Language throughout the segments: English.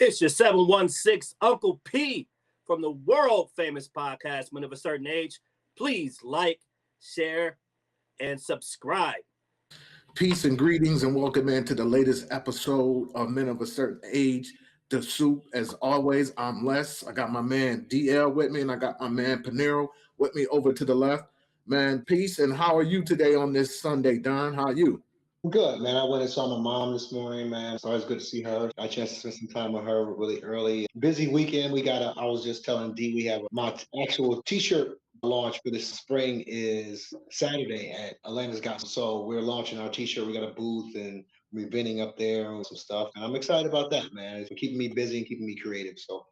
It's your 716 Uncle P from the world famous podcast, Men of a Certain Age. Please like, share, and subscribe. Peace and greetings and welcome into the latest episode of Men of a Certain Age. The Soup, as always, I'm Les. I got my man DL with me and I got my man Panero with me over to the left. Man, peace, and how are you today on this Sunday, Don? How are you? Good, man. I went and saw my mom this morning, man. It's always good to see her. I had a chance to spend some time with her really early. Busy weekend. I was just telling D we have my actual t-shirt launch for this spring is Saturday at Atlanta's Gospel. So we're launching our t-shirt. We got a booth and we're vending up there and some stuff. And I'm excited about that, man. It's keeping me busy and keeping me creative. So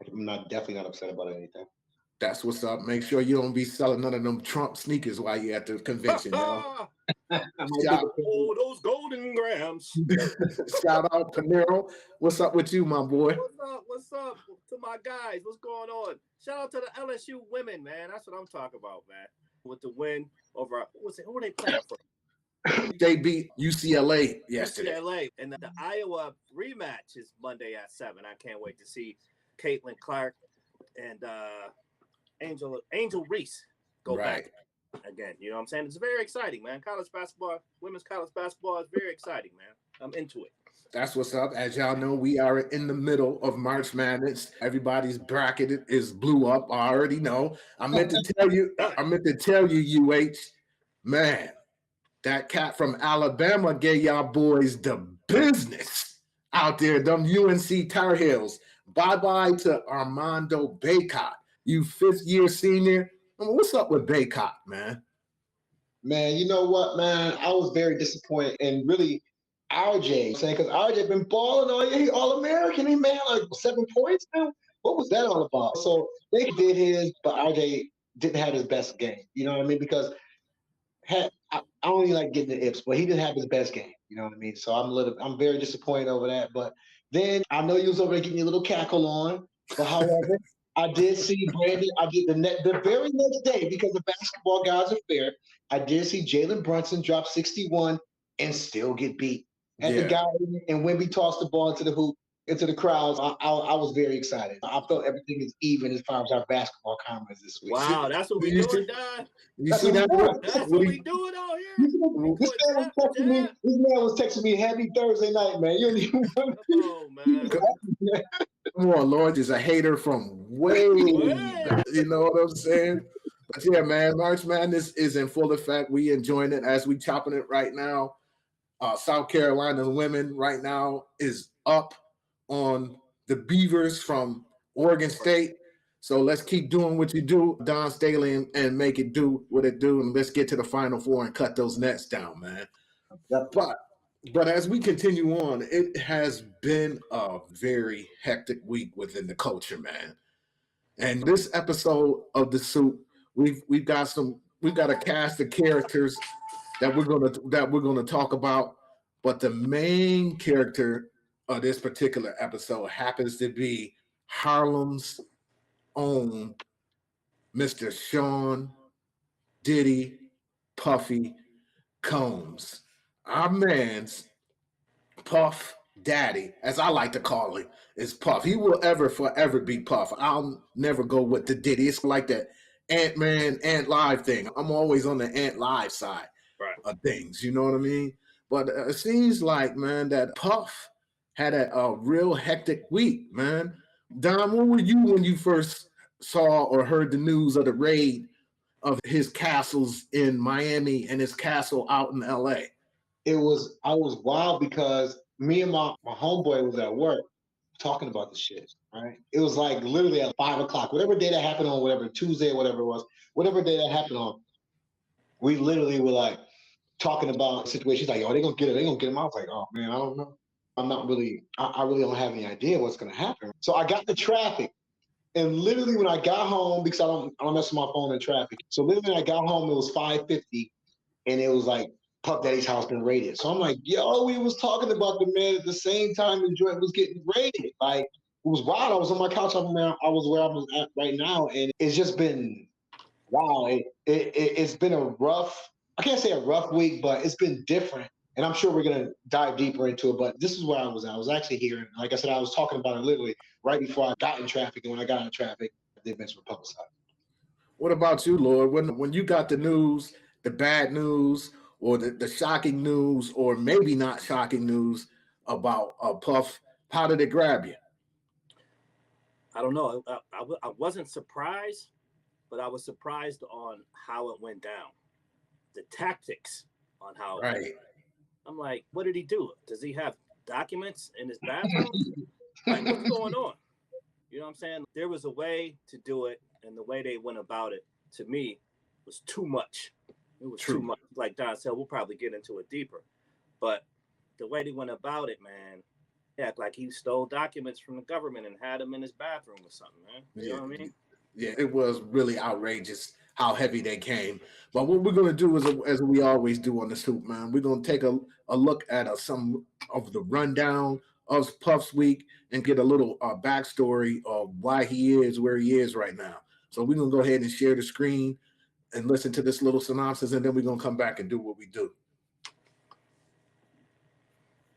I'm definitely not upset about anything. That's what's up. Make sure you don't be selling none of them Trump sneakers while you're at the convention, yo. Oh, those golden grams. Shout out Panero. What's up with you, my boy? What's up to my guys? What's going on? Shout out to the LSU women, man. That's what I'm talking about, man. With the win over, who were they playing for? They beat UCLA yesterday. UCLA. And the Iowa rematch is Monday at 7. I can't wait to see Caitlin Clark and Angel Reese go back again. You know what I'm saying? It's very exciting, man. College basketball, women's college basketball is very exciting, man. I'm into it. That's what's up. As y'all know, we are in the middle of March Madness. Everybody's bracket is blew up. I already know. I meant to tell you, UH, man, that cat from Alabama gave y'all boys the business out there, them UNC Tar Heels. Bye-bye to Armando Bacot. You fifth-year senior. I mean, what's up with Bacot, man? Man, you know what, man? I was very disappointed and really RJ saying because RJ been balling all year. He All-American. He made like 7 points now. What was that all about? So they did his, but RJ didn't have his best game. You know what I mean? Because I don't even like getting the ifs, but he didn't have his best game. You know what I mean? So I'm very disappointed over that. But then I know you was over there getting your little cackle on. But however, I did see Brandon. I did the very next day because the basketball guys are fair. I did see Jalen Brunson drop 61 and still get beat. And the guy and Wemby tossed the ball into the hoop, into the crowds. I was very excited. I felt everything is even as far as our basketball comments this week. Wow, that's what we doing, Don. You see that? That's what we doing out here. This man was texting me happy Thursday night, man. You don't even oh man. Come on, Lord is a hater from way back, you know what I'm saying? But yeah, man, March Madness is in full effect. We enjoying it as we chopping it right now. South Carolina women right now is up on the Beavers from Oregon State. So let's keep doing what you do, Don Staley, and make it do what it do. And let's get to the Final Four and cut those nets down, man. But as we continue on, it has been a very hectic week within the culture, man. And this episode of The Soup, we've got a cast of characters that we're gonna talk about. But the main character of this particular episode happens to be Harlem's own Mr. Sean Diddy Puffy Combs. Our man's Puff Daddy, as I like to call him, is Puff. He will forever be Puff. I'll never go with the Diddy. It's like that Ant-Man, Ant Live thing. I'm always on the Ant Live side of things. You know what I mean? But it seems like, man, that Puff had a real hectic week, man. Don, where were you when you first saw or heard the news of the raid of his castles in Miami and his castle out in LA? I was wild because me and my homeboy was at work talking about the shit, right? It was like literally at 5 o'clock, whatever day that happened on, whatever Tuesday or whatever it was, whatever day that happened on, we literally were like talking about the situation. He's like, oh, they're gonna get it. I was like, oh man, I don't know. I really don't have any idea what's gonna happen. So I got the traffic. And literally when I got home, because I don't mess with my phone in traffic. So literally when I got home, it was 5:50 and it was like Puff Daddy's house been raided. So I'm like, yo, we was talking about the man at the same time the joint was getting raided. Like, it was wild. I was on my couch. I was where I was at right now. And it's just been, wow. It's been a rough, I can't say a rough week, but it's been different And I'm sure we're going to dive deeper into it, but this is where I was at. I was actually here. And like I said, I was talking about it literally right before I got in traffic. And when I got in traffic, the events were publicized. What about you, Lord? When you got the news, the bad news, or the shocking news, or maybe not shocking news about Puff, how did it grab you? I don't know. I wasn't surprised, but I was surprised on how it went down. The tactics on how it went. I'm like, what did he do? Does he have documents in his bathroom? Like, what's going on? You know what I'm saying? There was a way to do it, and the way they went about it, to me, was too much. It was too much. Like Don said, we'll probably get into it deeper. But the way they went about it, man, he acted like he stole documents from the government and had them in his bathroom or something, man. You know what I mean? Yeah, it was really outrageous how heavy they came. But what we're going to do is, as we always do on the Scoop, man, we're going to take a look at some of the rundown of Puff's week and get a little backstory of why he is where he is right now. So we're going to go ahead and share the screen and listen to this little synopsis, and then we're going to come back and do what we do.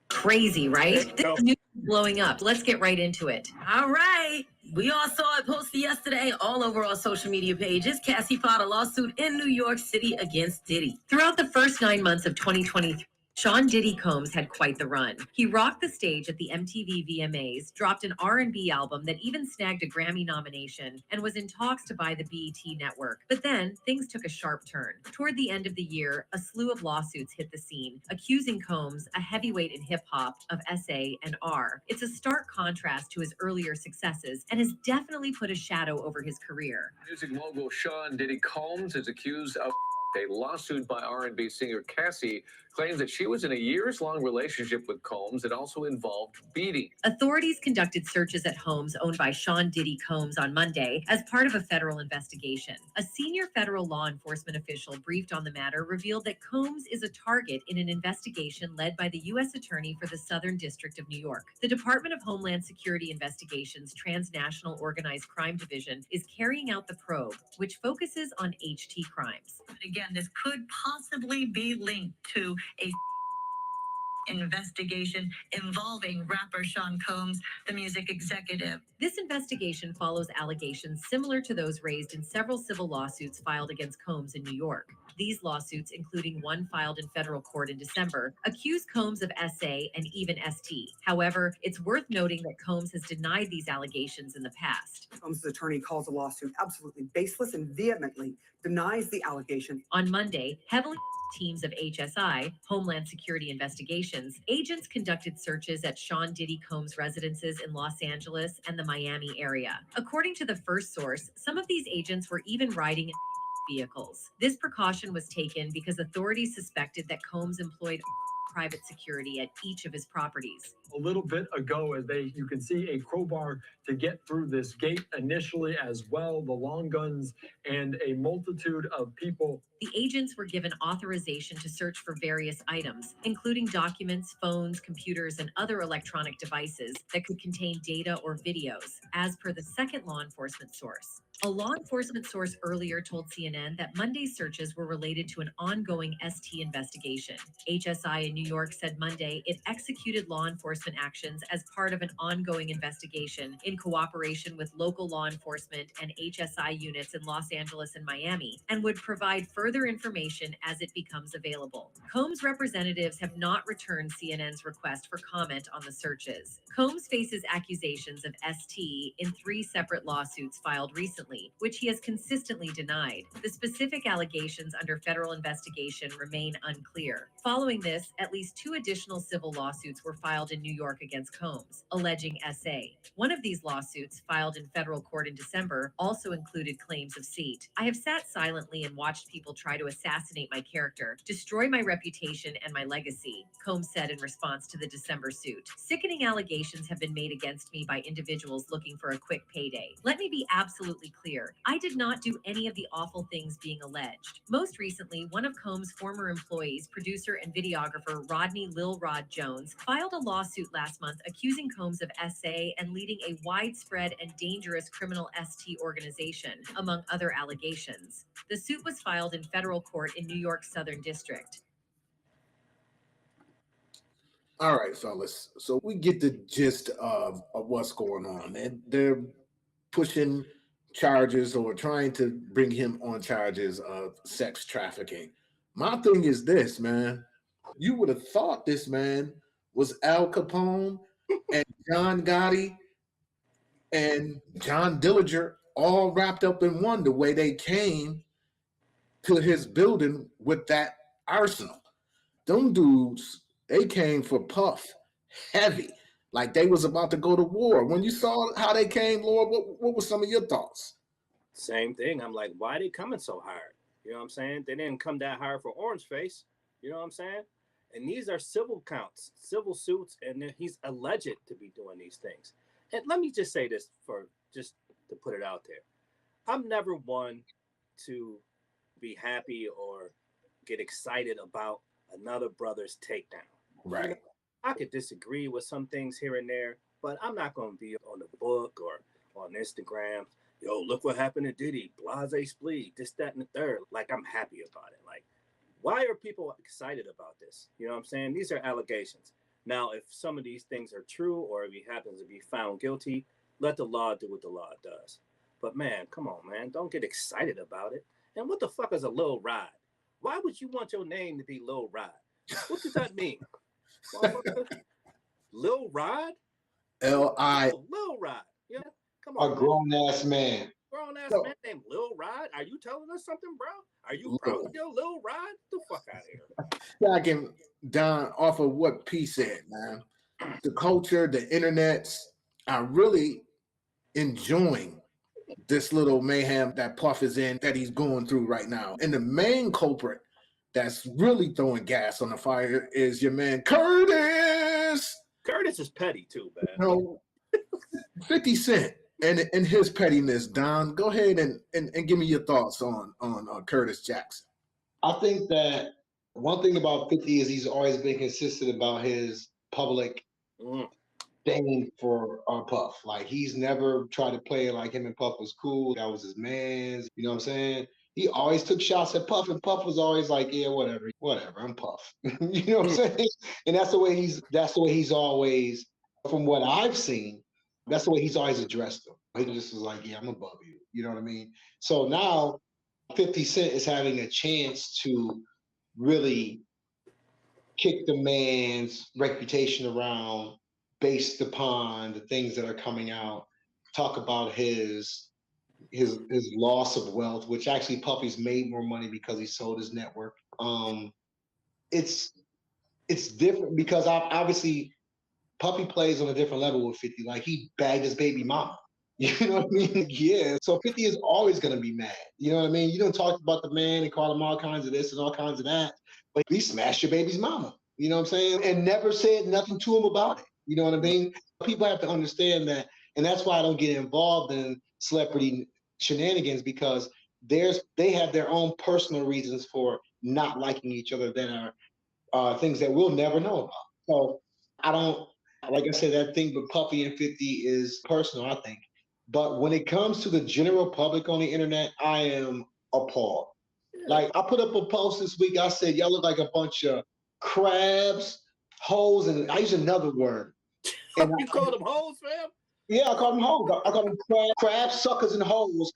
Crazy, right? This news is blowing up. Let's get right into it. All right. We all saw it posted yesterday all over our social media pages. Cassie filed a lawsuit in New York City against Diddy. Throughout the first 9 months of 2023, Sean Diddy Combs had quite the run. He rocked the stage at the MTV VMAs, dropped an R&B album that even snagged a Grammy nomination, and was in talks to buy the BET network. But then, things took a sharp turn. Toward the end of the year, a slew of lawsuits hit the scene, accusing Combs, a heavyweight in hip-hop, of SA and R. It's a stark contrast to his earlier successes, and has definitely put a shadow over his career. Music mogul Sean Diddy Combs is accused of a lawsuit by R&B singer Cassie claims that she was in a years-long relationship with Combs that also involved beating. Authorities conducted searches at homes owned by Sean Diddy Combs on Monday as part of a federal investigation. A senior federal law enforcement official briefed on the matter revealed that Combs is a target in an investigation led by the U.S. Attorney for the Southern District of New York. The Department of Homeland Security Investigations Transnational Organized Crime Division is carrying out the probe, which focuses on HT crimes. Again, this could possibly be linked to a investigation involving rapper Sean Combs, the music executive. This investigation follows allegations similar to those raised in several civil lawsuits filed against Combs in New York. These lawsuits, including one filed in federal court in December, accuse Combs of SA and even ST. However, it's worth noting that Combs has denied these allegations in the past. Combs' attorney calls the lawsuit absolutely baseless and vehemently denies the allegation. On Monday, heavily teams of HSI, Homeland Security Investigations, agents conducted searches at Sean Diddy Combs' residences in Los Angeles and the Miami area. According to the first source, some of these agents were even riding in vehicles. This precaution was taken because authorities suspected that Combs employed private security at each of his properties. A little bit ago, you can see a crowbar to get through this gate initially as well, the long guns, and a multitude of people. The agents were given authorization to search for various items, including documents, phones, computers, and other electronic devices that could contain data or videos, as per the second law enforcement source. A law enforcement source earlier told CNN that Monday's searches were related to an ongoing ST investigation. HSI in New York said Monday it executed law enforcement actions as part of an ongoing investigation in cooperation with local law enforcement and HSI units in Los Angeles and Miami, and would provide further information as it becomes available. Combs' representatives have not returned CNN's request for comment on the searches. Combs faces accusations of ST in 3 separate lawsuits filed recently, which he has consistently denied. The specific allegations under federal investigation remain unclear. Following this, at least 2 additional civil lawsuits were filed in New York against Combs, alleging SA. One of these lawsuits, filed in federal court in December, also included claims of deceit. I have sat silently and watched people try to assassinate my character, destroy my reputation and my legacy, Combs said in response to the December suit. Sickening allegations have been made against me by individuals looking for a quick payday. Let me be absolutely clear. I did not do any of the awful things being alleged. Most recently, one of Combs' former employees, producer and videographer Rodney Lil Rod Jones, filed a lawsuit last month accusing Combs of SA and leading a widespread and dangerous criminal ST organization, among other allegations. The suit was filed in federal court in New York's Southern District. All right, fellas. So we get the gist of what's going on. And they're pushing charges or trying to bring him on charges of sex trafficking. My thing is this, man. You would have thought this man was Al Capone and John Gotti and John Dillinger all wrapped up in one, the way they came to his building with that arsenal. Them dudes, they came for Puff heavy, like they was about to go to war. When you saw how they came, Lord, what were some of your thoughts? Same thing. I'm like, why are they coming so hard? You know what I'm saying? They didn't come that hard for Orange Face. You know what I'm saying? And these are civil counts, civil suits, and he's alleged to be doing these things. And let me just say this for just to put it out there. I'm never one to be happy or get excited about another brother's takedown. Right. You know, I could disagree with some things here and there, but I'm not going to be on the book or on Instagram. Yo, look what happened to Diddy, blase splee, this, that, and the third. Like, I'm happy about it. Like, why are people excited about this? You know what I'm saying? These are allegations. Now, if some of these things are true or if he happens to be found guilty, let the law do what the law does. But, man, come on, man. Don't get excited about it. And what the fuck is a Lil Rod? Why would you want your name to be Lil Rod? What does that mean? Lil Rod? L-I. Lil Rod. Yeah, come on. A grown-ass man. Grown-ass man named Lil Rod? Are you telling us something, bro? Are you proud of your Lil Rod? Get the fuck out of here. Backing down off of what P said, man. The culture, the internets are really enjoying this little mayhem that Puff is in, that he's going through right now. And the main culprit that's really throwing gas on the fire is your man Curtis. Curtis is petty too, man. You know, 50 Cent and his pettiness. Don, go ahead and give me your thoughts on Curtis Jackson. I think that one thing about 50 is he's always been consistent about his public thing for Puff. Like, he's never tried to play like him and Puff was cool. That was his man's. You know what I'm saying? He always took shots at Puff, and Puff was always like, yeah, whatever, I'm Puff. You know what I'm saying? And that's the way he's always, from what I've seen, that's the way he's always addressed them. He just was like, yeah, I'm above you. You know what I mean? So now 50 Cent is having a chance to really kick the man's reputation around based upon the things that are coming out, talk about his loss of wealth, which actually Puffy's made more money because he sold his network. It's different because obviously Puffy plays on a different level with 50. Like, he bagged his baby mama. You know what I mean? Yeah. So 50 is always going to be mad. You know what I mean? You don't talk about the man and call him all kinds of this and all kinds of that, but he smashed your baby's mama. You know what I'm saying? And never said nothing to him about it. You know what I mean? People have to understand that. And that's why I don't get involved in celebrity shenanigans, because they have their own personal reasons for not liking each other that are things that we'll never know about. So I don't, like I said, that thing with Puffy and 50 is personal, I think. But when it comes to the general public on the internet, I am appalled. Like, I put up a post this week. I said, y'all look like a bunch of crabs, hoes, and I used another word. And you call them hoes, fam? Yeah, I call them hoes. I call them crabs, suckers, and hoes,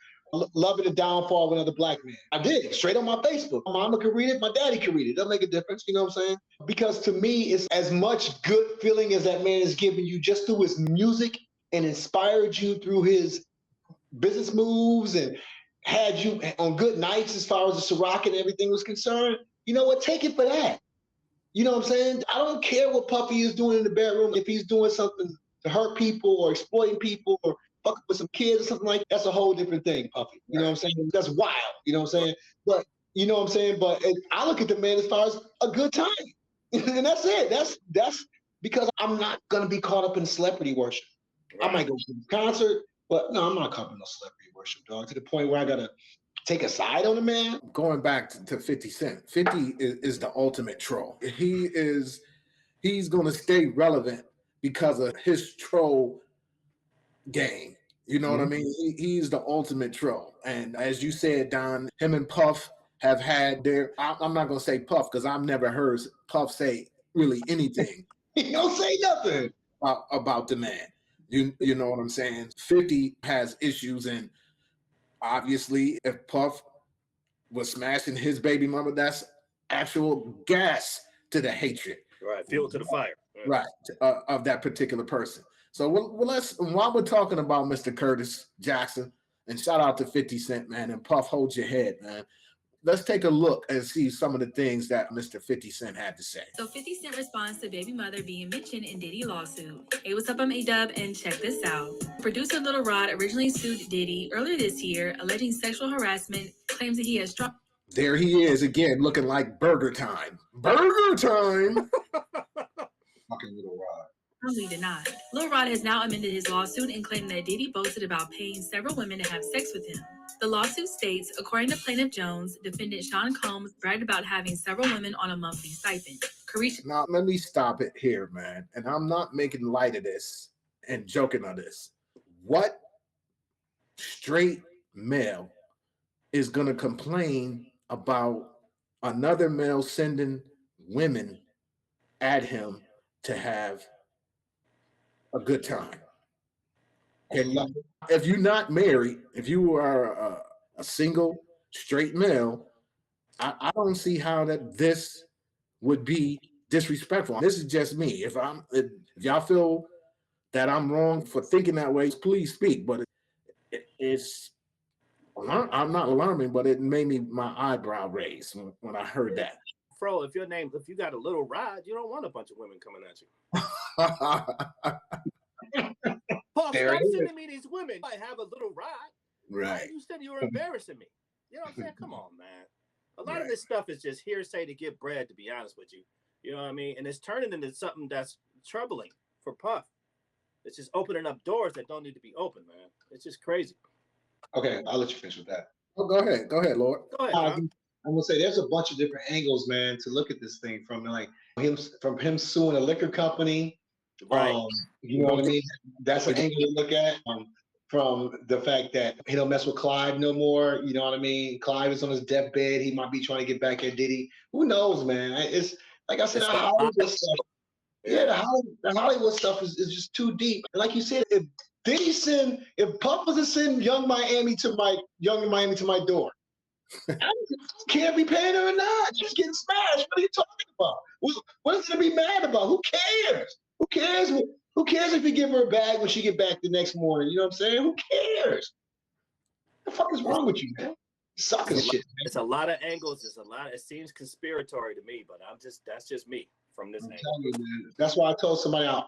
loving the downfall of another black man. I did, straight on my Facebook. My mama could read it, my daddy could read it. Doesn't make a difference, you know what I'm saying? Because to me, it's as much good feeling as that man is giving you just through his music and inspired you through his business moves and had you on good nights as far as the Ciroc and everything was concerned. You know what? Take it for that. You know what I'm saying? I don't care what Puffy is doing in the bedroom. If he's doing something to hurt people or exploiting people or fucking with some kids or something like that, that's a whole different thing, Puffy. You know what I'm saying? That's wild. You know what I'm saying? But you know what I'm saying? But I look at the man as far as a good time. And that's it. That's because I'm not gonna be caught up in celebrity worship. I might go to a concert, but no, I'm not caught up in no celebrity worship, dog, to the point where I gotta take a side on the man. Going back to 50 Cent, 50 is the ultimate troll. He's going to stay relevant because of his troll game. You know what I mean? He's the ultimate troll. And as you said, Don, him and Puff have had I'm not going to say Puff because I've never heard Puff say really anything He don't say nothing about the man. You know what I'm saying? 50 has issues, and obviously, if Puff was smashing his baby mama, that's actual gas to the hatred. Right, fuel to the fire. Right, of that particular person. So let's, while we're talking about Mr. Curtis Jackson, and shout out to 50 Cent, man, and Puff, hold your head, man. Let's take a look and see some of the things that Mr. 50 Cent had to say. So 50 Cent responds to baby mother being mentioned in Diddy lawsuit. Hey, what's up? I'm A-Dub, and check this out. Producer Lil Rod originally sued Diddy earlier this year, alleging sexual harassment, claims that he has strong... There he is again, looking like Burger Time. Burger Time! Fucking Lil Rod. Strongly denied. Lil Rod has now amended his lawsuit and claimed that Diddy boasted about paying several women to have sex with him. The lawsuit states, according to Plaintiff Jones, defendant Sean Combs bragged about having several women on a monthly stipend. Carisha... Now, let me stop it here, man. And I'm not making light of this and joking on this. What straight male is going to complain about another male sending women at him to have a good time? And if you're not married, if you are a single straight male, I don't see how that this would be disrespectful. This is just me. If y'all feel that I'm wrong for thinking that way, please speak. But it's I'm not alarming, but it made my eyebrow raise when I heard that. Fro, if you got a little ride, you don't want a bunch of women coming at you. Paul, stop sending me these women. I have a little ride. Right. You said you were embarrassing me. You know what I'm saying? Come on, man. A lot of this stuff is just hearsay to get bread, to be honest with you. You know what I mean? And it's turning into something that's troubling for Puff. It's just opening up doors that don't need to be open, man. It's just crazy. Okay, I'll let you finish with that. Oh, go ahead, Lord. Go ahead, John. I'm gonna say there's a bunch of different angles, man, to look at this thing from, like him suing a liquor company. Right. You know what I mean? That's an angle to look at. From the fact that he don't mess with Clive no more. You know what I mean? Clive is on his deathbed. He might be trying to get back at Diddy. Who knows, man? It's like I said, the Hollywood stuff. Yeah, the Hollywood stuff is just too deep. And like you said, if Puff was to send Young Miami to my door, I don't care if he paying her or not. She's getting smashed. What are you talking about? What is there to be mad about? Who cares? Who cares? Who cares if you give her a bag when she get back the next morning? You know what I'm saying? Who cares? What the fuck is wrong with you, man? Sucker shit, man. It's a lot of angles. It seems conspiratory to me, but that's just me from this angle. You, man. That's why I told somebody I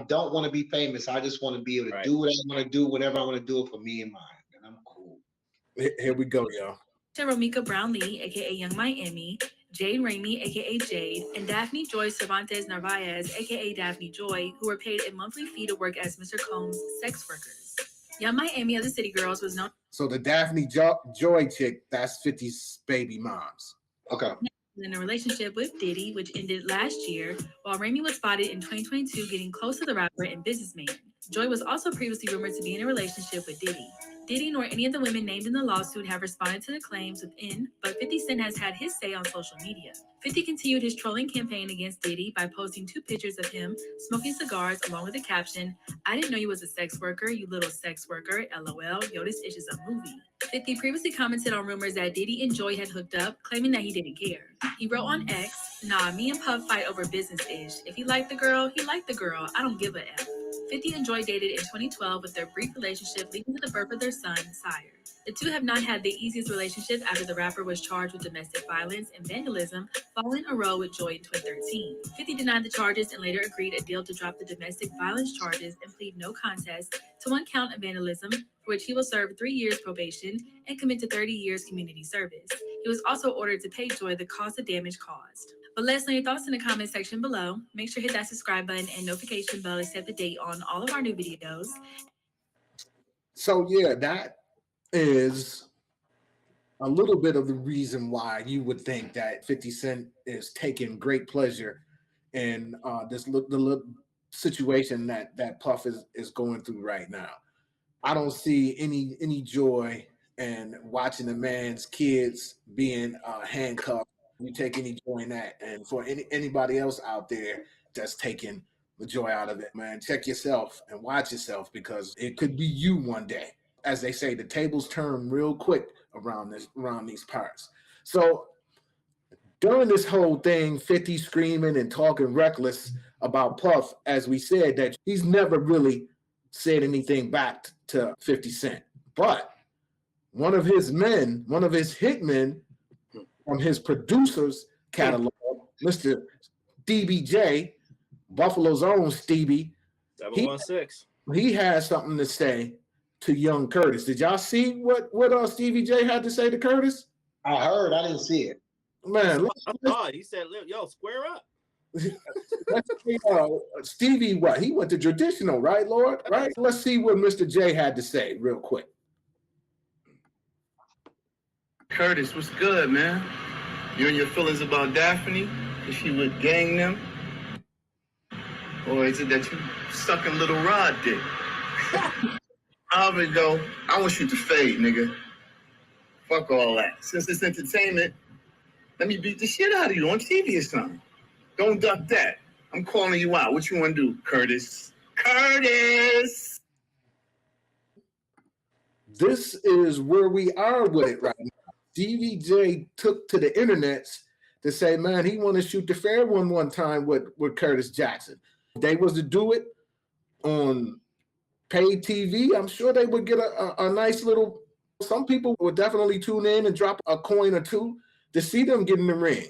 don't want to be famous. I just want to be able to do what I want to do, whenever I want to do it for me and mine. And I'm cool. Here we go, y'all. Romika Brownlee, aka Young Miami, Jade Ramey, aka Jade, and Daphne Joy Cervantes Narvaez, aka Daphne Joy, who were paid a monthly fee to work as Mr. Combs' sex workers. Young Miami of the City Girls was known. So the Daphne Joy chick, that's 50's baby moms. Okay. In a relationship with Diddy, which ended last year, while Ramey was spotted in 2022 getting close to the rapper and businessman. Joy was also previously rumored to be in a relationship with Diddy. Diddy nor any of the women named in the lawsuit have responded to the claims within, but 50 Cent has had his say on social media. 50 continued his trolling campaign against Diddy by posting 2 pictures of him smoking cigars along with the caption, "I didn't know you was a sex worker, you little sex worker, LOL, yo, this ish is a movie." 50 previously commented on rumors that Diddy and Joy had hooked up, claiming that he didn't care. He wrote on X, "Nah, me and Puff fight over business-ish. If he liked the girl, he liked the girl. I don't give a F." 50 and Joy dated in 2012 with their brief relationship leading to the birth of their son, Sire. The two have not had the easiest relationship after the rapper was charged with domestic violence and vandalism following a row with Joy in 2013. 50 denied the charges and later agreed a deal to drop the domestic violence charges and plead no contest to 1 count of vandalism, for which he will serve 3 years probation and commit to 30 years community service. He was also ordered to pay Joy the cost of damage caused. But let us know your thoughts in the comment section below. Make sure to hit that subscribe button and notification bell to set the date on all of our new videos. So yeah, that is a little bit of the reason why you would think that 50 Cent is taking great pleasure in the situation that Puff is going through right now. I don't see any joy in watching a man's kids being handcuffed. You take any joy in that, and for anybody else out there that's taking the joy out of it, man. Check yourself and watch yourself, because it could be you one day. As they say, the tables turn real quick around these parts. So during this whole thing, 50 screaming and talking reckless about Puff, as we said, that he's never really said anything back to 50 Cent. But one of his hitmen from his producer's catalog, Mr. Stevie J, Buffalo's own Stevie, 716. He has something to say to young Curtis. Did y'all see what Stevie J had to say to Curtis? I heard. I didn't see it. Man, He said, "Yo, square up." Stevie, what? He went to traditional, right, Lord? Right? Let's see what Mr. J had to say real quick. Curtis, what's good, man? You and your feelings about Daphne? Is she with gang them? Or is it that you sucking little Rod dick? However it go, I want you to fade, nigga. Fuck all that. Since it's entertainment, let me beat the shit out of you on TV or something. Don't duck that. I'm calling you out. What you want to do, Curtis? Curtis! This is where we are with it right now. Stevie J took to the internets to say, man, he want to shoot the fair one time with Curtis Jackson. If they was to do it on paid TV, I'm sure they would get a nice little, some people would definitely tune in and drop a coin or two to see them get in the ring.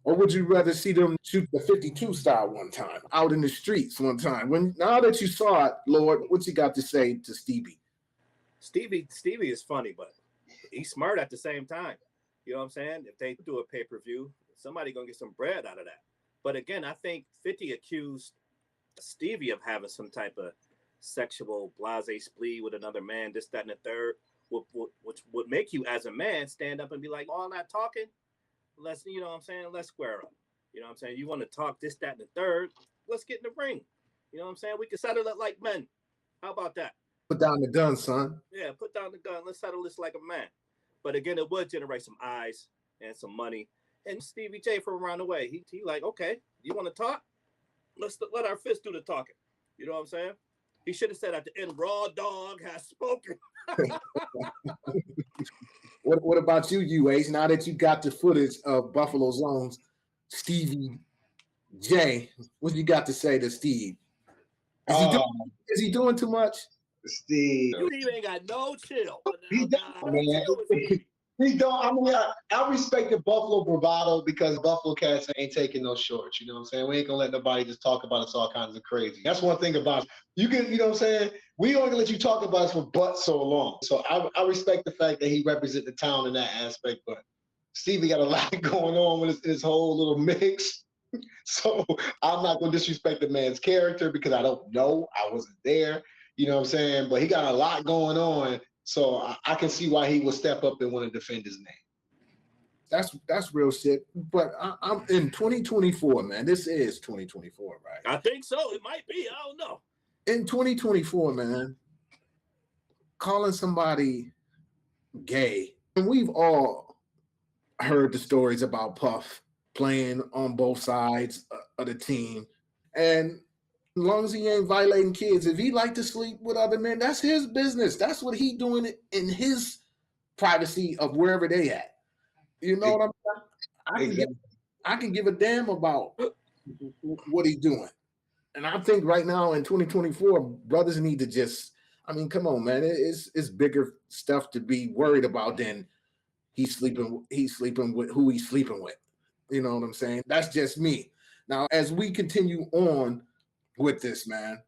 Or would you rather see them shoot the 52 style one time, out in the streets one time? Now that you saw it, Lord, what you got to say to Stevie? Stevie is funny, but he's smart at the same time. You know what I'm saying? If they do a pay-per-view, somebody gonna get some bread out of that. But again, I think 50 accused Stevie of having some type of sexual blase splee with another man, this, that, and the third, which would make you as a man stand up and be like, all that talking, let's, you know what I'm saying, let's square up. You know what I'm saying? You want to talk this, that, and the third, let's get in the ring. You know what I'm saying? We can settle it like men. How about that? Put down the gun, son. Yeah, put down the gun. Let's settle this like a man. But again, it would generate some eyes and some money. And Stevie J from around the way, he like, okay, you want to talk? Let's let our fists do the talking. You know what I'm saying? He should have said at the end, "Raw dog has spoken." What about you, Ace? Now that you got the footage of Buffalo's own Stevie J, what you got to say to Steve? Is he doing too much? Steve, You ain't got no chill. He don't, man. He don't. I mean, I respect the Buffalo bravado because Buffalo cats ain't taking no shorts. You know what I'm saying? We ain't gonna let nobody just talk about us all kinds of crazy. That's one thing about it. You can, you know what I'm saying? We only gonna let you talk about us for but so long. So I respect the fact that he represents the town in that aspect. But Stevie got a lot going on with his whole little mix. So I'm not gonna disrespect the man's character because I don't know. I wasn't there. You know what I'm saying? But he got a lot going on. So I can see why he will step up and want to defend his name. That's real shit. But I'm in 2024, man. This is 2024, right? I think so. It might be. I don't know. In 2024, man, calling somebody gay, and we've all heard the stories about Puff playing on both sides of the team, and as long as he ain't violating kids, if he like to sleep with other men, that's his business. That's what he doing in his privacy of wherever they at. You know what I'm saying? I can give a damn about what he's doing. And I think right now in 2024, brothers need to just, I mean, come on, man. It's bigger stuff to be worried about than he's sleeping with who he's sleeping with. You know what I'm saying? That's just me. Now, as we continue on with this, man,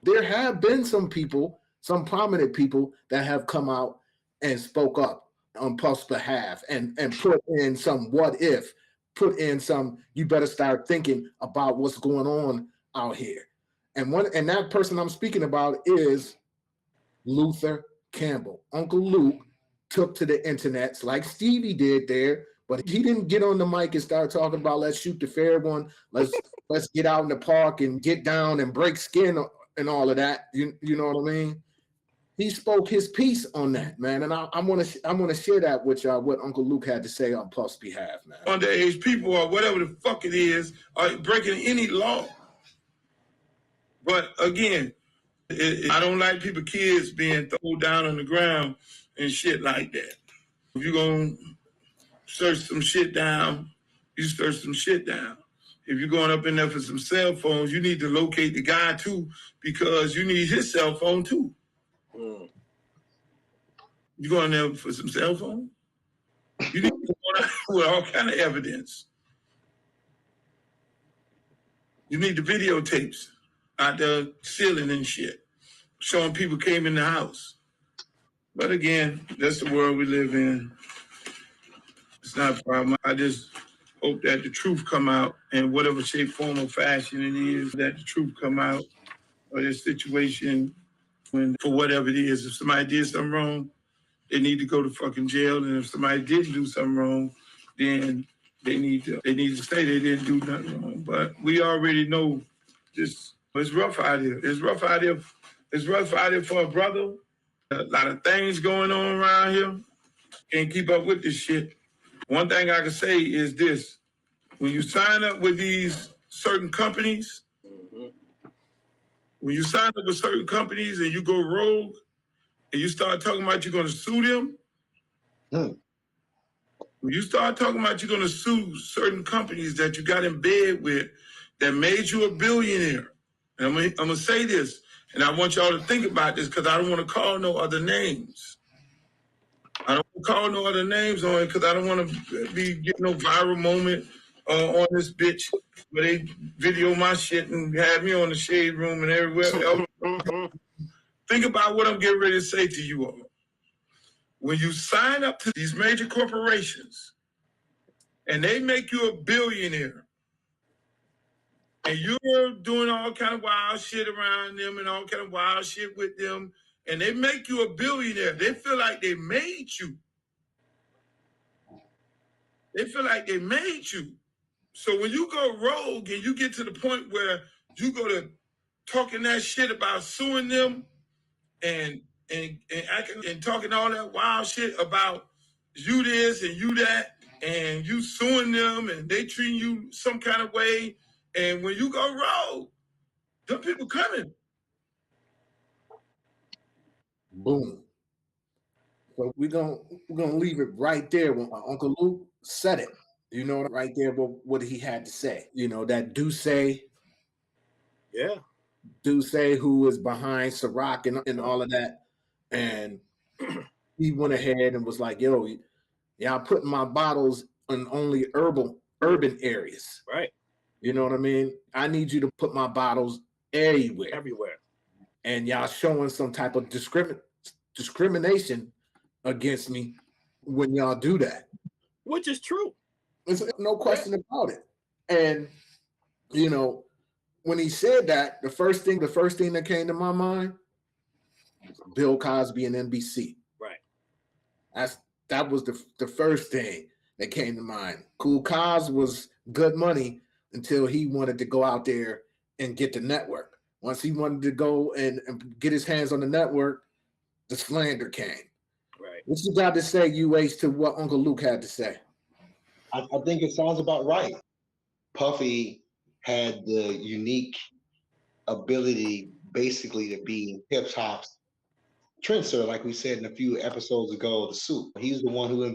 there have been some people, some prominent people that have come out and spoke up on Puff's behalf and put in some what if, put in some you better start thinking about what's going on out here. And that person I'm speaking about is Luther Campbell. Uncle Luke took to the internets like Stevie did there, but he didn't get on the mic and start talking about let's shoot the fair one, let's get out in the park and get down and break skin and all of that. You know what I mean? He spoke his piece on that, man, and I'm gonna share that with y'all what Uncle Luke had to say on Puff's behalf, man. Underage people or whatever the fuck it is are breaking any law. But again, I don't like kids being thrown down on the ground and shit like that. If you're going to search some shit down, you search some shit down. If you're going up in there for some cell phones, you need to locate the guy too, because you need his cell phone too. You going there for some cell phone? You need to go out with all kind of evidence. You need the videotapes out the ceiling and shit, showing people came in the house. But again, that's the world we live in. It's not a problem. I just hope that the truth come out in whatever shape, form, or fashion it is, that the truth come out of this situation. When, for whatever it is, if somebody did something wrong, they need to go to fucking jail. And if somebody didn't do something wrong, then they need to say they didn't do nothing wrong. But we already know this. It's rough out here. It's rough out here. It's rough out here for a brother. A lot of things going on around here. Can't keep up with this shit. One thing I can say is this. When you sign up with these certain companies, when you sign up with certain companies and you go rogue and you start talking about you're going to sue them, when you start talking about you're going to sue certain companies that you got in bed with that made you a billionaire, and I'm going to say this, and I want y'all to think about this because I don't want to call no other names. I don't want to call no other names on it because I don't want to be getting no viral moment on this bitch where they video my shit and have me on the shade room and everywhere else. Think about what I'm getting ready to say to you all. When you sign up to these major corporations and they make you a billionaire and you're doing all kind of wild shit around them and all kind of wild shit with them, and they make you a billionaire, they feel like they made you. They feel like they made you. So when you go rogue and you get to the point where you go to talking that shit about suing them and acting and talking all that wild shit about you this and you that, and you suing them and they treating you some kind of way, and when you go rogue, them people coming. Boom. So we're gonna leave it right there when Uncle Luke said it. You know, right there what he had to say. You know, that Duce, who is behind Ciroc and all of that, and he went ahead and was like, "Yo, y'all putting my bottles in only urban areas, right? You know what I mean? I need you to put my bottles everywhere, and y'all showing some type of discrimination against me when y'all do that, which is true. There's no question about it. And you know, when he said that, the first thing that came to my mind was Bill Cosby and NBC. Right. That was the first thing that came to mind. Cool Cos was good money until he wanted to go out there and get the network. Once he wanted to go and get his hands on the network, the slander came. Right. What you got to say, UH, to what Uncle Luke had to say? I think it sounds about right. Puffy had the unique ability basically to be hip hop's trendsetter, like we said in a few episodes ago, the suit. He's the one who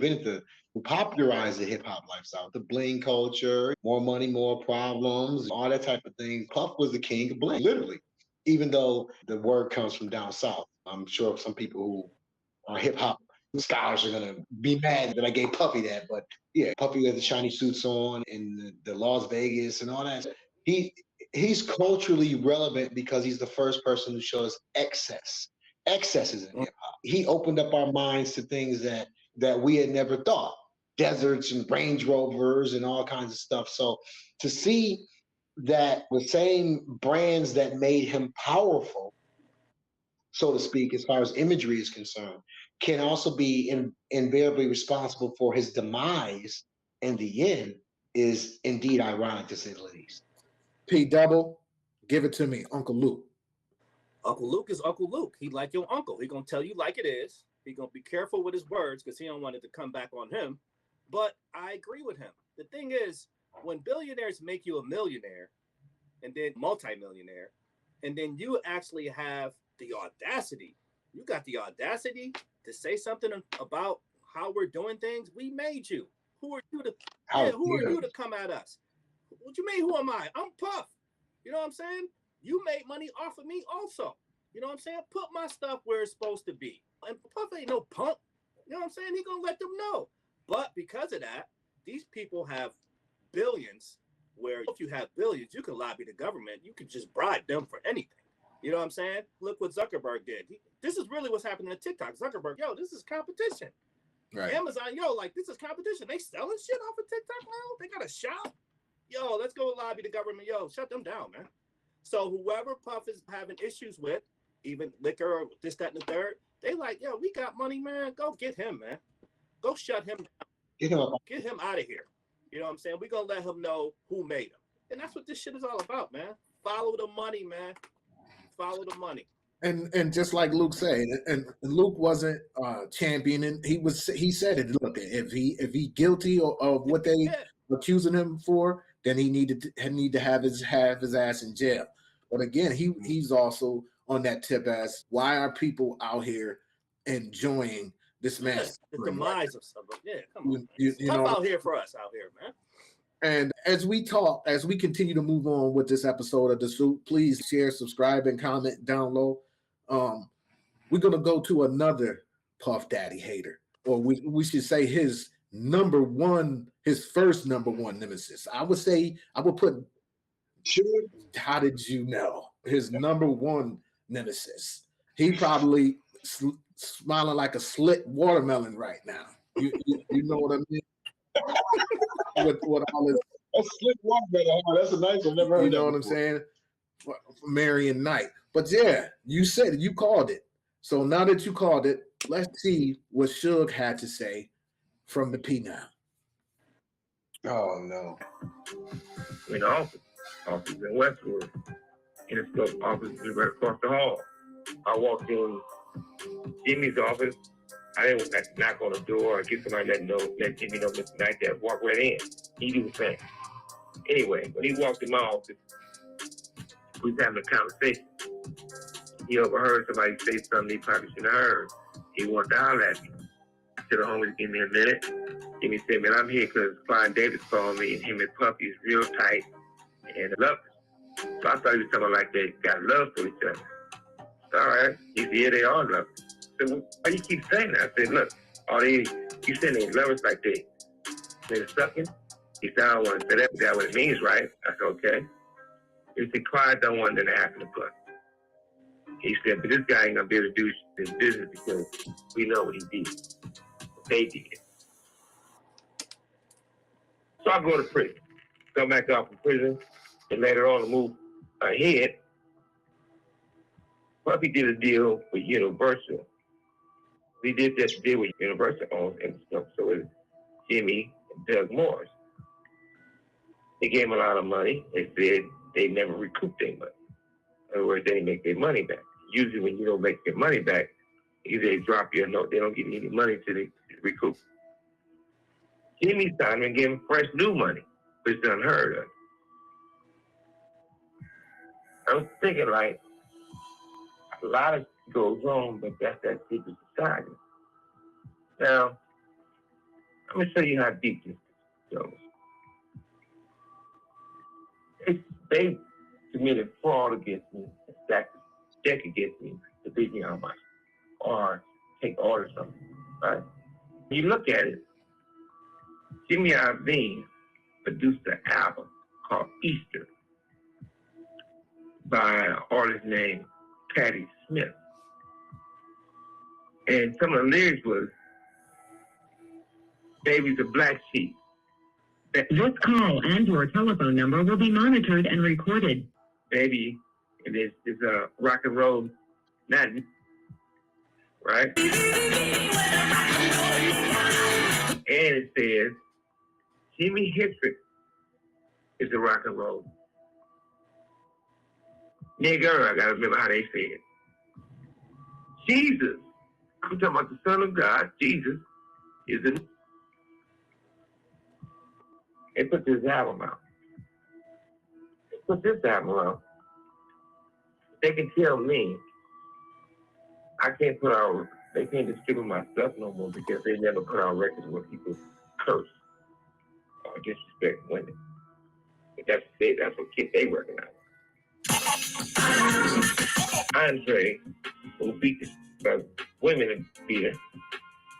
popularized the hip hop lifestyle, the bling culture, more money, more problems, all that type of thing. Puff was the king of bling, literally, even though the word comes from down south. I'm sure some people who are hip hop scholars are gonna be mad that I gave Puffy that, but yeah, Puffy had the shiny suits on in the Las Vegas and all that. He's culturally relevant because he's the first person who shows excesses in hip hop. He opened up our minds to things that we had never thought. Deserts and Range Rovers and all kinds of stuff. So to see that the same brands that made him powerful, so to speak, as far as imagery is concerned, can also be invariably responsible for his demise in the end is indeed ironic, to say the least. P Double, give it to me, Uncle Luke. Uncle Luke is Uncle Luke. He like your uncle. He gonna tell you like it is. He gonna be careful with his words because he don't want it to come back on him. But I agree with him. The thing is, when billionaires make you a millionaire and then multimillionaire, and then you actually have the audacity. You got the audacity to say something about how we're doing things. We made you. Who are you to? Who are you to come at us? What you mean? Who am I? I'm Puff. You know what I'm saying? You made money off of me also. You know what I'm saying? Put my stuff where it's supposed to be. And Puff ain't no punk. You know what I'm saying? He gonna let them know. But because of that, these people have billions. Where if you have billions, you can lobby the government. You can just bribe them for anything. You know what I'm saying? Look what Zuckerberg did. This is really what's happening to TikTok. Zuckerberg, yo, this is competition. Right. Amazon, yo, like this is competition. They selling shit off of TikTok now. They got a shop. Yo, let's go lobby the government. Yo, shut them down, man. So whoever Puff is having issues with, even liquor or this, that, and the third, they like, yo, we got money, man. Go get him, man. Go shut him down. Get him out of here. You know what I'm saying? We're going to let him know who made him. And that's what this shit is all about, man. Follow the money, man. Follow the money. And just like Luke said, and Luke wasn't championing. He said it. Look, if he guilty of what they accusing him for, then he need to have his ass in jail. But again, he's also on that tip as why are people out here enjoying this man? The demise of something. Yeah, come on. You know, out here for us out here, man. And as we continue to move on with this episode of The Soup, please share, subscribe, and comment down low. We're gonna go to another Puff Daddy hater, or we should say his first number one nemesis. I would put. How did you know his number one nemesis? He probably smiling like a slit watermelon right now. You know what I mean? With all this, a slick watermelon. That's a nice one. Never heard. You know what I'm saying? For Marion Knight. But yeah, you said it. You called it. So now that you called it, let's see what Suge had to say from the P now. Oh no. In the office in Westwood, in the scope office right across the hall. I walked in Jimmy's office. I didn't knock on the door or get somebody let Jimmy know Mr. Knight that walk right in. He do the same. Anyway, when he walked in my office, we was having a conversation. He overheard somebody say something he probably shouldn't have heard. He wanted to holler at me. I said, homie, give me a minute. Jimmy said, man, I'm here because Klein Davis called me and him and Puffy is real tight and love. So I thought he was talking like they got love for each other. All right. He said, yeah, they are lovers. I said, well, why you keep saying that? I said, look, you saying they lovers like they're sucking? He said, I don't want to say that, but that's what it means, right? I said, okay. He said, Clyde don't want nothing to happen to Puff. He said, but this guy ain't going to be able to do this business because we know what he did. They did. So I go to prison. Come back off from prison, and later on to move ahead, Puffy did a deal with Universal. We did this deal with Universal on and stuff, so it was Jimmy and Doug Morris. They gave him a lot of money. They said they never recouped their money. In other words, they didn't make their money back. Usually when you don't make your money back, either they drop you or no, they don't give you any money till they recoup. Jimmy signed and gave him fresh new money, which is unheard of. I was thinking like, a lot of goes wrong, but that's that secret society. Now, I'm going to show you how deep this goes. They committed fraud against me, stacked a check against me to beat me how much, or take orders from me, right? When you look at it, Jimmy Iovine produced an album called Easter by an artist named Patti Smith. And some of the lyrics was, baby's a black sheep. This call and your telephone number will be monitored and recorded. Baby, and it's a rock and roll nothing, right? And it says, Jimi Hendrix is a rock and roll. Nigga, I gotta remember how they say it. Jesus, I'm talking about the Son of God, Jesus, is the. They put this album out. They put this album out. they can tell me I can't put out, they can't distribute my stuff no more because they never put out records where people curse or disrespect women. But that's what kids they working out. Andre, who beat the women in theater,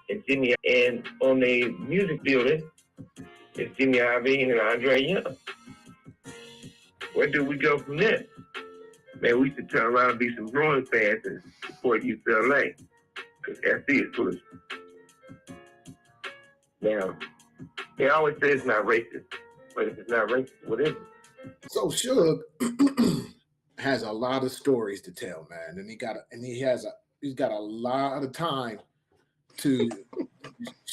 and Jimmy, and on the music building, it's Jimmy Iovine and Andre Young. Where do we go from there? Man, we should turn around and be some growing fans and support UCLA. Because SC is foolish. Now, they always say it's not racist, but if it's not racist, what is it? So Suge has a lot of stories to tell, man, and he's got a lot of time to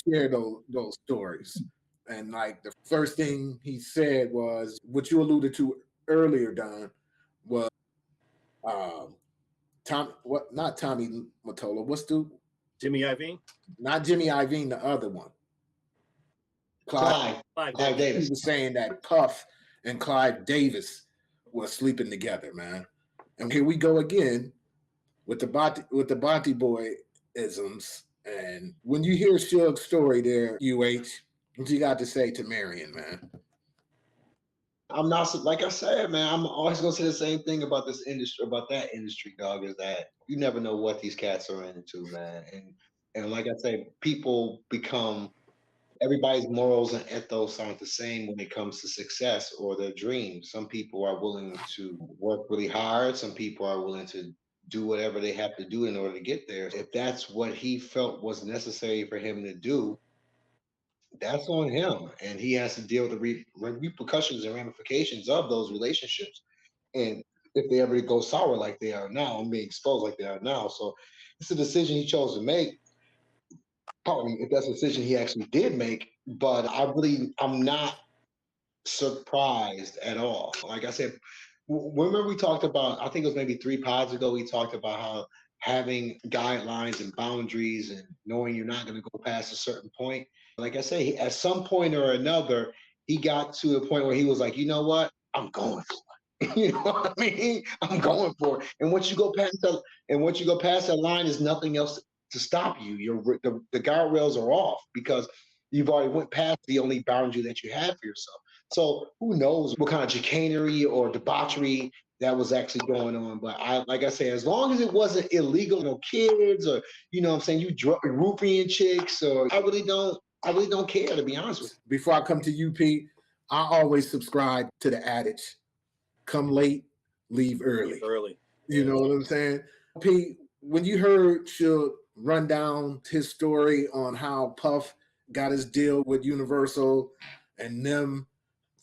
share those stories. And like the first thing he said was what you alluded to earlier, Don, was not Tommy Mottola. What's the Jimmy Iovine? Not Jimmy Iovine, the other one. Clive Davis. He was saying that Puff and Clive Davis were sleeping together, man. And here we go again with the Bonte Boy isms. And when you hear Suge's story there, UH, what you got to say to Marion, man? I'm not, like I said, man, I'm always gonna say the same thing about this industry, about that industry, dog, is that you never know what these cats are into, man. And like I say, people become, everybody's morals and ethos aren't the same when it comes to success or their dreams. Some people are willing to work really hard. Some people are willing to do whatever they have to do in order to get there. If that's what he felt was necessary for him to do, that's on him, and he has to deal with the repercussions and ramifications of those relationships. And if they ever go sour like they are now, and being exposed like they are now, so it's a decision he chose to make. Pardon me, if that's a decision he actually did make, but I'm not surprised at all. Like I said, remember we talked about, I think it was maybe 3 pods ago, we talked about how having guidelines and boundaries and knowing you're not going to go past a certain point. Like I say, at some point or another, he got to a point where he was like, you know what? I'm going for it. You know what I mean? I'm going for it. And once you go past that line, there's nothing else to stop you. The guardrails are off because you've already went past the only boundary that you have for yourself. So who knows what kind of chicanery or debauchery that was actually going on. But like I say, as long as it wasn't illegal, kids or, you know what I'm saying, you roofing chicks, or I really don't care, to be honest with you. Before I come to UP, I always subscribe to the adage, come late, leave early. You know what I'm saying? P, when you heard Suge run down his story on how Puff got his deal with Universal and them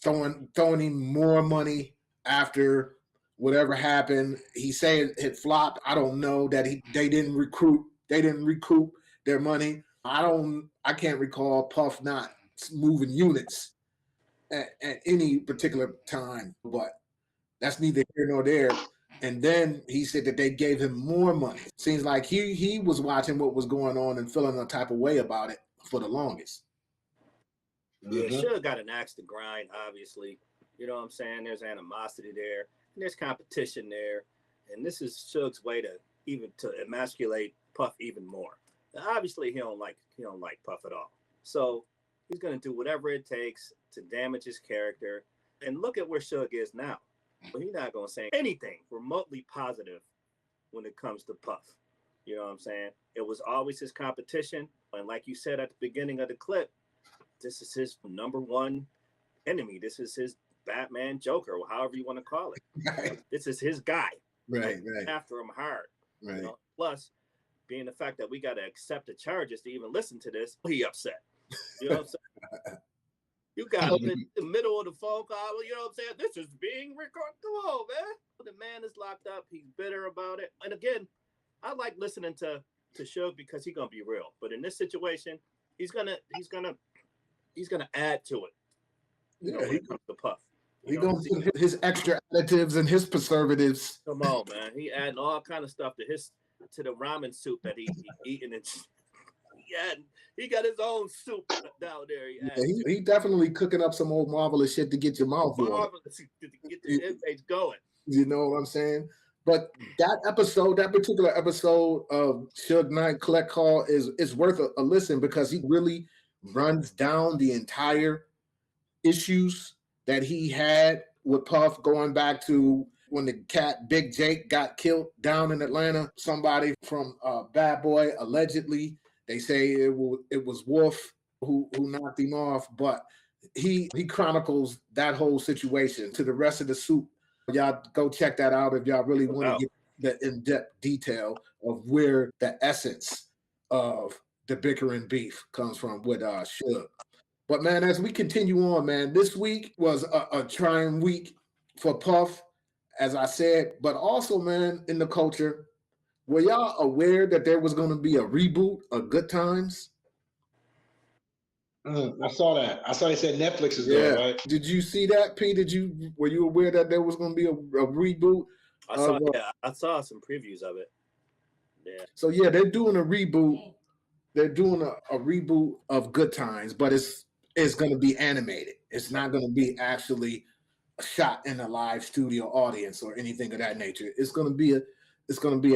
throwing him more money after whatever happened, he said it flopped. I don't know that they didn't recoup their money. I can't recall Puff not moving units at any particular time, but that's neither here nor there. And then he said that they gave him more money. Seems like he was watching what was going on and feeling a type of way about it for the longest. Yeah, Suge got an axe to grind, obviously. You know what I'm saying? There's animosity there, and there's competition there. And this is Suge's way to emasculate Puff even more. Now, obviously, he don't like Puff at all. So he's gonna do whatever it takes to damage his character. And look at where Suge is now. But he's not gonna say anything remotely positive when it comes to Puff. You know what I'm saying? It was always his competition. And like you said at the beginning of the clip, this is his number one enemy. This is his Batman Joker, or however you want to call it. Right. This is his guy. Right. After him hard. Right. You know? Plus, being the fact that we got to accept the charges to even listen to this, he upset. You know what I'm saying? You got him in the middle of the phone call. You know what I'm saying? This is being recorded. Come on, man. The man is locked up. He's bitter about it. And again, I like listening to Suge because he's gonna be real. But in this situation, he's gonna add to it. Yeah, when it comes to Puff. He gonna put his extra additives and his preservatives. Come on, man. He adding all kind of stuff to the ramen soup that he eating. And he got his own soup down there. He definitely cooking up some old marvelous shit to get your mouth warm. Marvelous to get the inmates going. You know what I'm saying? But that particular episode of Suge Knight Collect Call is worth a listen because he really runs down the entire issues that he had with Puff, going back to when the cat Big Jake got killed down in Atlanta. Somebody from Bad Boy, allegedly, they say it was Wolf who knocked him off, but he chronicles that whole situation to the rest of the soup. Y'all go check that out if y'all really want to get the in-depth detail of where the essence of the bickering beef comes from with Suge. But man, as we continue on, man, this week was a trying week for Puff, as I said, but also, man, in the culture. Were y'all aware that there was going to be a reboot of Good Times? I saw that. I saw they said Netflix is doing it, right? Did you see that, P? Were you aware that there was going to be a reboot? I saw some previews of it. Yeah. So yeah, they're doing a reboot. They're doing a reboot of Good Times, but it's going to be animated. It's not going to be actually shot in a live studio audience or anything of that nature. It's going to be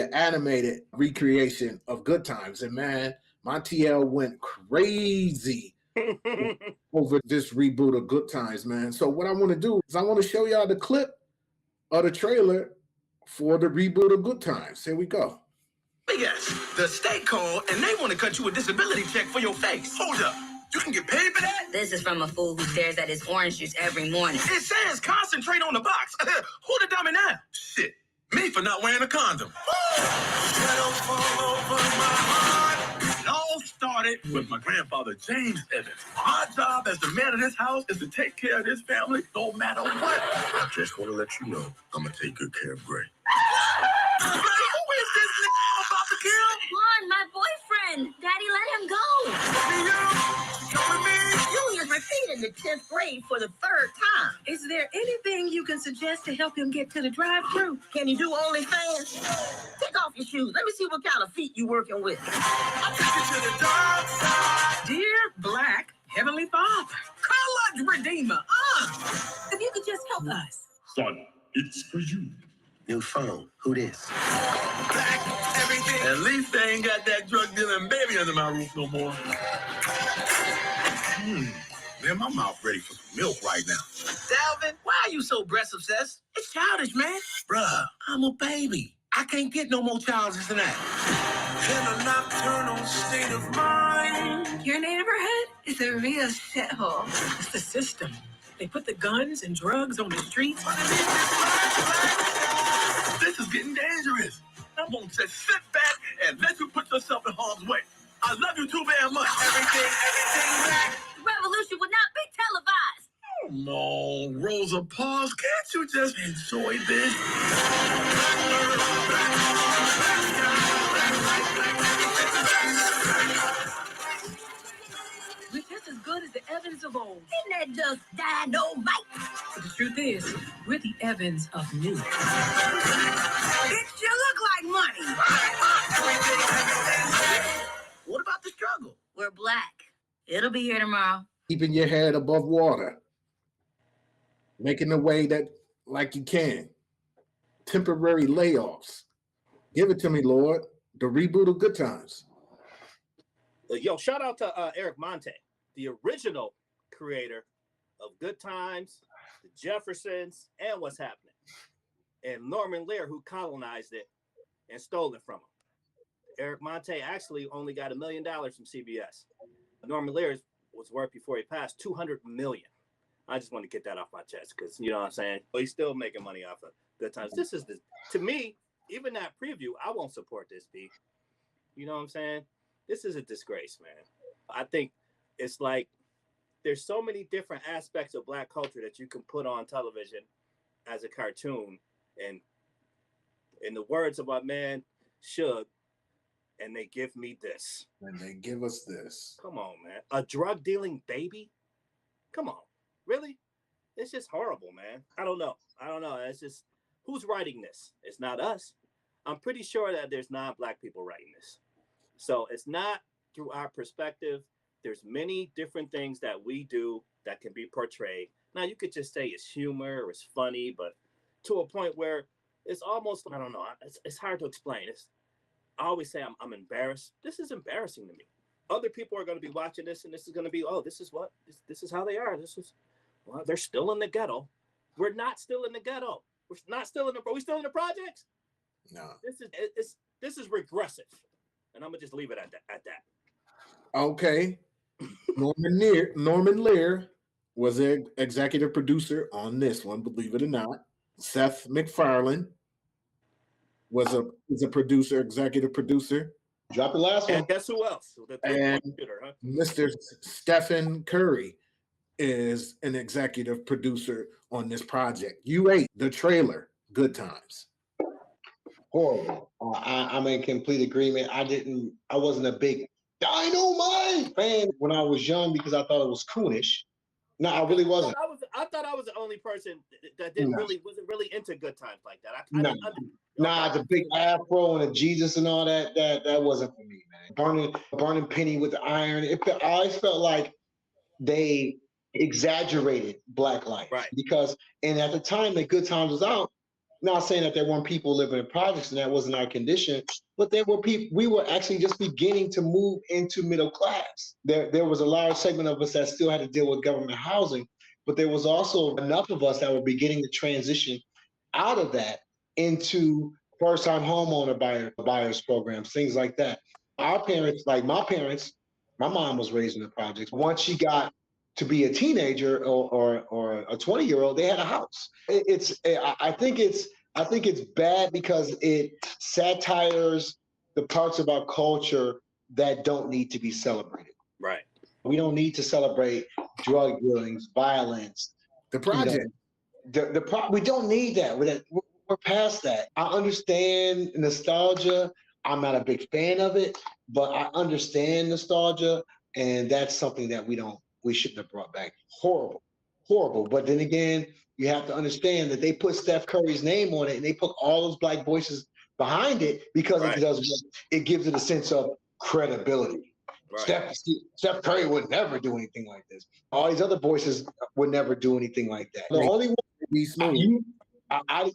an animated recreation of Good Times. And man, my TL went crazy over this reboot of Good Times, man. So what I want to do is I want to show y'all the clip of the trailer for the reboot of Good Times. Here we go. Yes, the state called and they want to cut you a disability check for your face. Hold up. You can get paid for that? This is from a fool who stares at his orange juice every morning. It says concentrate on the box. Who the dummy now? Shit. Me for not wearing a condom. It all started with my grandfather, James Evans. My job as the man of this house is to take care of this family no matter what. I just want to let you know I'm going to take good care of Gray. Who is this nigga I'm about to kill? Juan, my boyfriend. Daddy, let him go. Junior's repeating the 10th grade for the 3rd time. Is there anything you can suggest to help him get to the drive-thru? Can you do OnlyFans? Take off your shoes. Let me see what kind of feet you working with. I'll take you to the dark side. Dear Black Heavenly Father, Color Redeemer. if you could just help us. Son, it's for you. New phone. Who this? Black everything. At least they ain't got that drug dealing baby under my roof no more. Man, my mouth ready for some milk right now. Dalvin, why are you so breast obsessed? It's childish, man. Bruh, I'm a baby. I can't get no more childish than that. In a nocturnal state of mind. Your neighborhood is a real shithole. It's the system. They put the guns and drugs on the streets. This is getting dangerous. I'm gonna just sit back and let you put yourself in harm's way. I love you too very much. Everything back. The revolution would not be televised. Come on, Rosa Parks, can't you just enjoy this? We're just as good as the Evans of old. Isn't that just dynamite? But the truth is, we're the Evans of new. It sure look like money. What about the struggle? We're Black. It'll be here tomorrow. Keeping your head above water. Making the way that like you can. Temporary layoffs. Give it to me, Lord. The reboot of Good Times. Yo, shout out to Eric Monte, the original creator of Good Times, the Jeffersons, and What's Happening. And Norman Lear, who colonized it and stole it from him. Eric Monte actually only got $1 million from CBS. Norman Lear was worth, before he passed, $200 million. I just want to get that off my chest because, you know what I'm saying? But he's still making money off of Good Times. This is, to me, even that preview, I won't support this, B. You know what I'm saying? This is a disgrace, man. I think it's like there's so many different aspects of Black culture that you can put on television as a cartoon. And in the words of my man, Suge, and they give me this. And they give us this. Come on, man. A drug dealing baby? Come on. Really? It's just horrible, man. I don't know. It's just, who's writing this? It's not us. I'm pretty sure that there's non-Black people writing this. So it's not through our perspective. There's many different things that we do that can be portrayed. Now, you could just say it's humor or it's funny, but to a point where it's almost, I don't know. It's hard to explain. I always say I'm embarrassed. This is embarrassing to me. Other people are going to be watching this, and this is going to be, oh, this is how they are. Well, they're still in the ghetto. We're not still in the ghetto. We're still in the projects. No. This is regressive, and I'm gonna just leave it at that. Okay. Norman Lear was an executive producer on this one, believe it or not. Seth MacFarlane is a producer, executive producer. Drop the last one. And guess who else? And Mr. Stephen Curry is an executive producer on this project. You ate the trailer, Good Times. Horrible. I'm in complete agreement. I wasn't a big Dynamite fan when I was young because I thought it was coonish. No, I really wasn't. I thought I was the only person that wasn't really into Good Times like that. The big afro and the Jesus and all that wasn't for me, man. Burning penny with the iron. I always felt like they exaggerated Black life, right? Because at the time that Good Times was out, not saying that there weren't people living in projects and that wasn't our condition, but there were people. We were actually just beginning to move into middle class. There was a large segment of us that still had to deal with government housing, but there was also enough of us that were beginning to transition out of that into first-time homeowner buyers programs, things like that. Our parents, like my parents, my mom was raised in the projects. Once she got to be a teenager or a 20-year-old, they had a house. I think it's bad because it satires the parts of our culture that don't need to be celebrated. Right. We don't need to celebrate drug dealings, violence. The project. We don't need that. We're past that. I understand nostalgia. I'm not a big fan of it, but I understand nostalgia, and that's something that we shouldn't have brought back. Horrible. But then again, you have to understand that they put Steph Curry's name on it, and they put all those Black voices behind it because it gives it a sense of credibility. Right. Steph Curry would never do anything like this. All these other voices would never do anything like that. The only one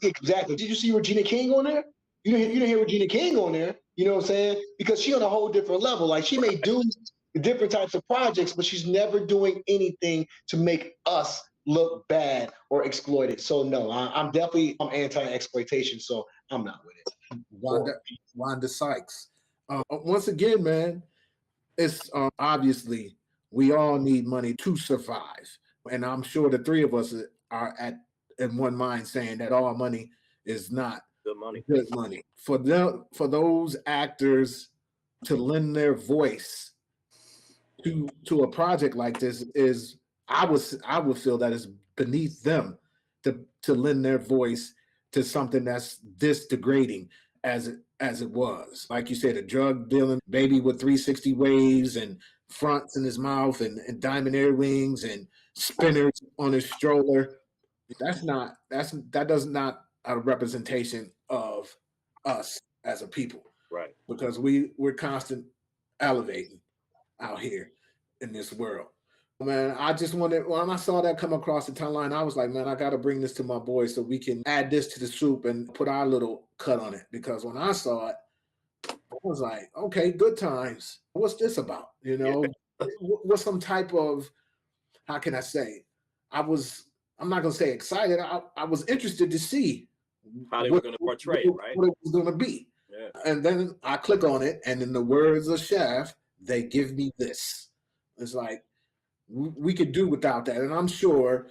exactly. Did you see Regina King on there? You didn't hear Regina King on there. You know what I'm saying? Because she's on a whole different level. Like, she may do different types of projects, but she's never doing anything to make us look bad or exploited. So no, I'm anti-exploitation, so I'm not with it. Wanda Sykes. Once again, man, it's obviously we all need money to survive. And I'm sure the three of us are in one mind saying that all money is not good money. For those actors to lend their voice to a project like this is, I would feel that it's beneath them to lend their voice to something that's this degrading as it was. Like you said, a drug dealing baby with 360 waves and fronts in his mouth and diamond earrings and spinners on his stroller. That does not a representation of us as a people. Right. Because we're constant elevating out here in this world. Man, I just wanted, when I saw that come across the timeline, I was like, man, I got to bring this to my boys so we can add this to the soup and put our little cut on it. Because when I saw it, I was like, okay, Good Times. What's this about? You know, what's some type of, how can I say? I'm not going to say excited. I was interested to see how they were going to portray it, right? What it was going to be. Yeah. And then I click on it, and in the words of Chef, they give me this. It's like, we could do without that. And I'm sure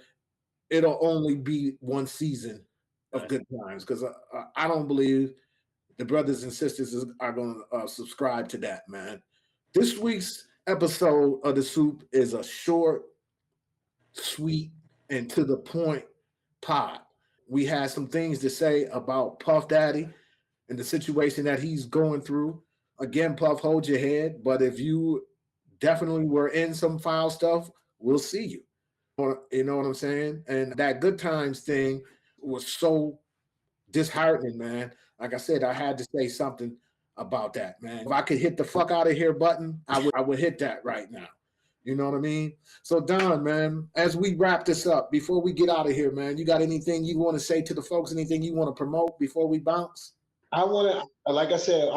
it'll only be one season of Good Times, because I don't believe the brothers and sisters are going to subscribe to that, man. This week's episode of The Soup is a short, sweet, and to the point pod. We had some things to say about Puff Daddy and the situation that he's going through. Again, Puff, hold your head. But if you definitely were in some foul stuff, we'll see you. You know what I'm saying? And that Good Times thing was so disheartening, man. Like I said, I had to say something about that, man. If I could hit the fuck out of here button, I would hit that right now. You know what I mean? So Don, man, as we wrap this up, before we get out of here, man, you got anything you want to say to the folks? Anything you want to promote before we bounce? I want to, like I said,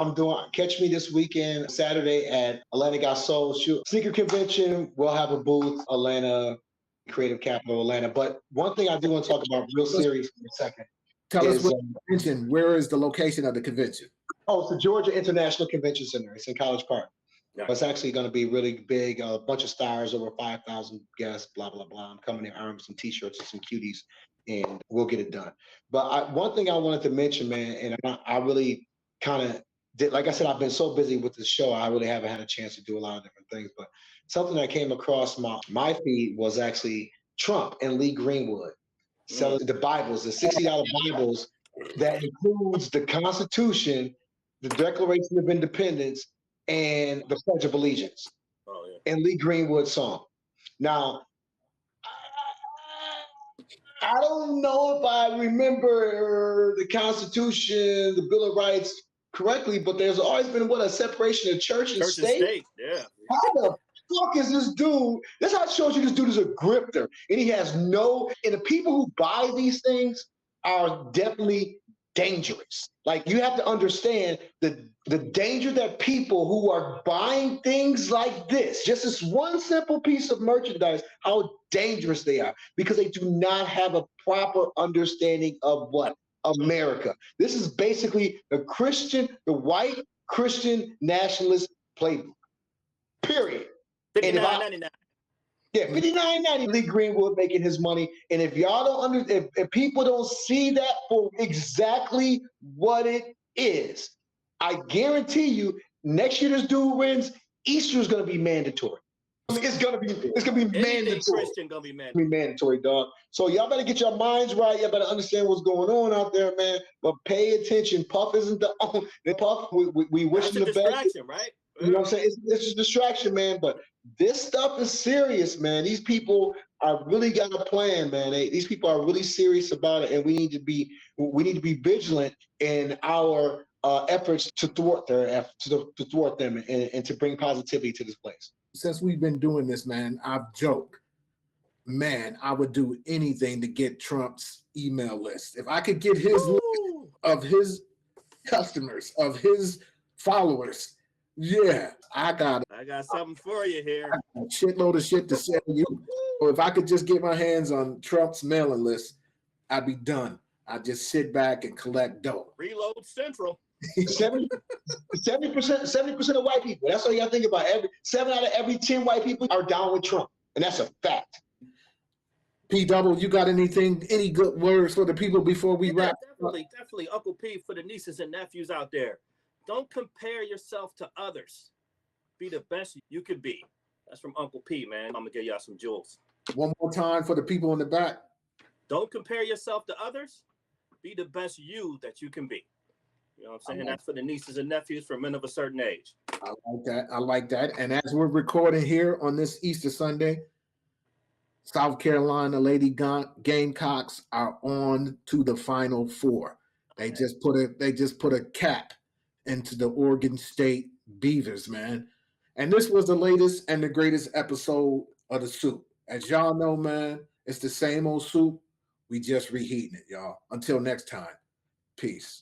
catch me this weekend, Saturday at Atlanta Got Soul Sneaker Convention. We'll have a booth, Atlanta, Creative Capital, Atlanta. But one thing I do want to talk about real serious for a second. Tell us what convention, where is the location of the convention? Oh, it's the Georgia International Convention Center. It's in College Park. Yeah. It's actually going to be really big. A bunch of stars, over 5,000 guests, blah, blah, blah. I'm coming there armed with some T-shirts and some cuties, and we'll get it done. But one thing I wanted to mention, man, and I really kind of did, like I said, I've been so busy with the show, I really haven't had a chance to do a lot of different things. But something that came across my feed was actually Trump and Lee Greenwood selling the Bibles, the $60 Bibles that includes the Constitution, the Declaration of Independence, and the Pledge of Allegiance, and Lee Greenwood's song. Now, I don't know if I remember the Constitution, the Bill of Rights correctly, but there's always been a separation of church and state. Yeah. How the fuck is this dude? That's how it shows you this dude is a grifter, and he has and the people who buy these things are definitely dangerous. Like, you have to understand the danger that people who are buying things like this, just this one simple piece of merchandise, how dangerous they are, because they do not have a proper understanding of what? America. This is basically the white Christian nationalist playbook. Period. $59.99. Yeah, $59.90. Lee Greenwood making his money, and if y'all don't if people don't see that for exactly what it is, I guarantee you, next year this dude wins, Easter is going to be mandatory. It's gonna be mandatory. Christian gonna be mandatory. Mandatory, dog. So y'all better get your minds right. Y'all better understand what's going on out there, man. But pay attention. Puff isn't the only. Puff, we wish him the best. Distraction, right? You know what I'm saying? It's just a distraction, man. But this stuff is serious, man. These people are really got a plan, man. These people are really serious about it, and we need to be vigilant in our efforts to thwart them and to bring positivity to this place. Since we've been doing this, man, I've joked, man, I would do anything to get Trump's email list. If I could get his list of his customers, of his followers, yeah, I got something for you here. A shitload of shit to sell you. Or if I could just get my hands on Trump's mailing list, I'd be done. I'd just sit back and collect dough. Reload Central. 70% of white people. That's all you got to think about. 7 out of every 10 white people are down with Trump, and that's a fact. P Double, you got any good words for the people before we wrap? Definitely, Uncle P, for the nieces and nephews out there. Don't compare yourself to others. Be the best you could be. That's from Uncle P, man. I'm gonna give y'all some jewels. One more time for the people in the back. Don't compare yourself to others. Be the best you that you can be. You know what I'm saying? That's for the nieces and nephews for men of a certain age. I like that. And as we're recording here on this Easter Sunday, South Carolina Lady Gamecocks are on to the Final Four. They just put a cap into the Oregon State Beavers, man. And this was the latest and the greatest episode of The Soup. As y'all know, man, it's the same old soup. We just reheating it, y'all. Until next time, peace.